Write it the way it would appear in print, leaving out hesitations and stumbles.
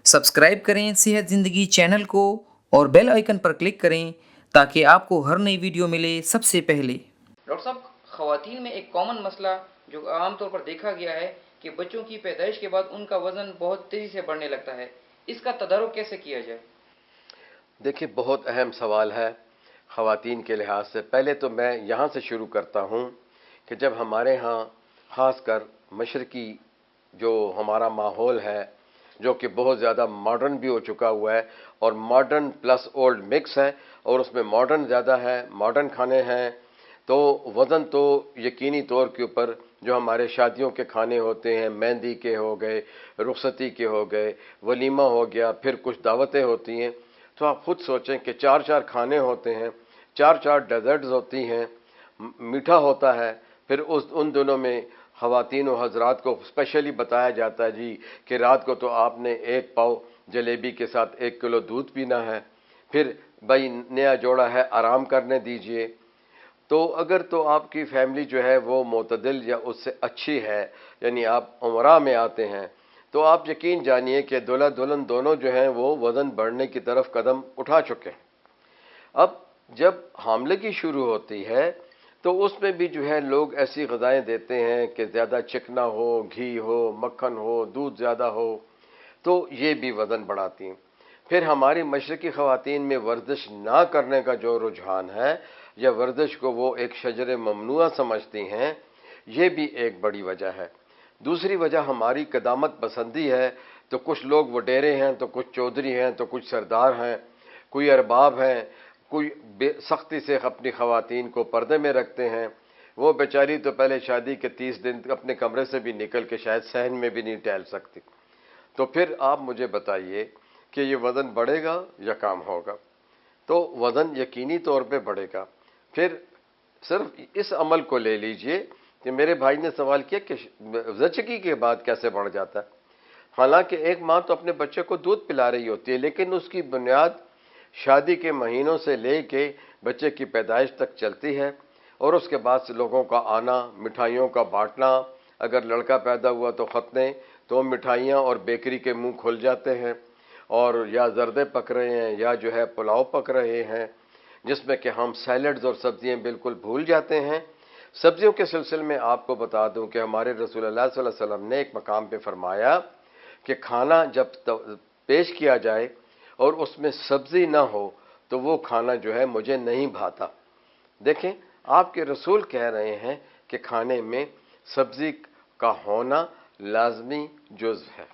Subscribe करें सेहत ज़िंदगी चैनल को और बेल आइकन पर क्लिक करें ताकि आपको हर नई वीडियो मिले सबसे पहले। डॉक्टर साहब, ख़वातीन में एक कॉमन मसला जो आम तौर पर देखा गया है कि बच्चों की पैदाइश के बाद उनका वज़न बहुत तेज़ी से बढ़ने लगता है, इसका तदारुक कैसे किया जाए? देखिए, बहुत अहम सवाल है ख़वातीन के लिहाज से। पहले तो मैं यहाँ से शुरू करता हूँ कि जब हमारे यहाँ ख़ासकर मशरक़ी जो हमारा माहौल है, जो कि बहुत ज़्यादा मॉडर्न भी हो चुका हुआ है और मॉडर्न प्लस ओल्ड मिक्स है, और उसमें मॉडर्न ज़्यादा है, मॉडर्न खाने हैं, तो वज़न तो यकीनी तौर के ऊपर जो हमारे शादियों के खाने होते हैं, मेहंदी के हो गए, रुखसती के हो गए, वलीमा हो गया, फिर कुछ दावतें होती हैं, तो आप खुद सोचें कि 4-4 खाने होते हैं, 4-4 डेजर्ट्स होती हैं, मीठा होता है। फिर उन दिनों में ख़वातीन व हज़रात को स्पेशली बताया जाता है जी कि रात को तो आपने 1 पाव जलेबी के साथ 1 किलो दूध पीना है, फिर भाई नया जोड़ा है आराम करने दीजिए। तो अगर तो आपकी फैमिली जो है वो मोतदिल या उससे अच्छी है, यानी आप उमरा में आते हैं, तो आप यकीन जानिए कि दूल्हा दुल्हन दोनों जो हैं वो वज़न बढ़ने की तरफ कदम उठा चुके हैं। अब जब हामलगी शुरू होती है तो उसमें भी जो है लोग ऐसी ग़िज़ाएँ देते हैं कि ज़्यादा चिकना हो, घी हो, मक्खन हो, दूध ज़्यादा हो, तो ये भी वज़न बढ़ाती हैं। फिर हमारी मशरक़ी ख़वातीन में वर्जिश ना करने का जो रुझान है या वर्जिश को वो एक शजर ममनुआ समझती हैं, ये भी एक बड़ी वजह है। दूसरी वजह हमारी क़दामत पसंदी है, तो कुछ लोग वडेरे हैं, तो कुछ चौधरी हैं, तो कुछ सरदार हैं, कोई अरबाब हैं, कोई सख्ती से अपनी ख़वातीन को पर्दे में रखते हैं। वो बेचारी तो पहले शादी के 30 दिन अपने कमरे से भी निकल के शायद सहन में भी नहीं टहल सकती। तो फिर आप मुझे बताइए कि ये वज़न बढ़ेगा या कम होगा? तो वज़न यकीनी तौर पे बढ़ेगा। फिर सिर्फ इस अमल को ले लीजिए कि मेरे भाई ने सवाल किया कि ज़चगी के बाद कैसे बढ़ जाता है। हालांकि एक माँ तो अपने बच्चे को दूध पिला रही होती है, लेकिन उसकी बुनियाद शादी के महीनों से ले के बच्चे की पैदाइश तक चलती है, और उसके बाद से लोगों का आना, मिठाइयों का बांटना, अगर लड़का पैदा हुआ तो खतने, तो मिठाइयाँ और बेकरी के मुंह खुल जाते हैं, और या जर्दे पक रहे हैं या जो है पुलाव पक रहे हैं, जिसमें कि हम सैलड्स और सब्जियां बिल्कुल भूल जाते हैं। सब्जियों के सिलसिले में आपको बता दूं कि हमारे रसूल अल्लाह सल्लल्लाहु अलैहि वसल्लम ने एक मकाम पे फरमाया कि खाना जब पेश किया जाए और उसमें सब्जी ना हो तो वो खाना जो है मुझे नहीं भाता। देखें, आपके रसूल कह रहे हैं कि खाने में सब्जी का होना लाजमी जुज़ है।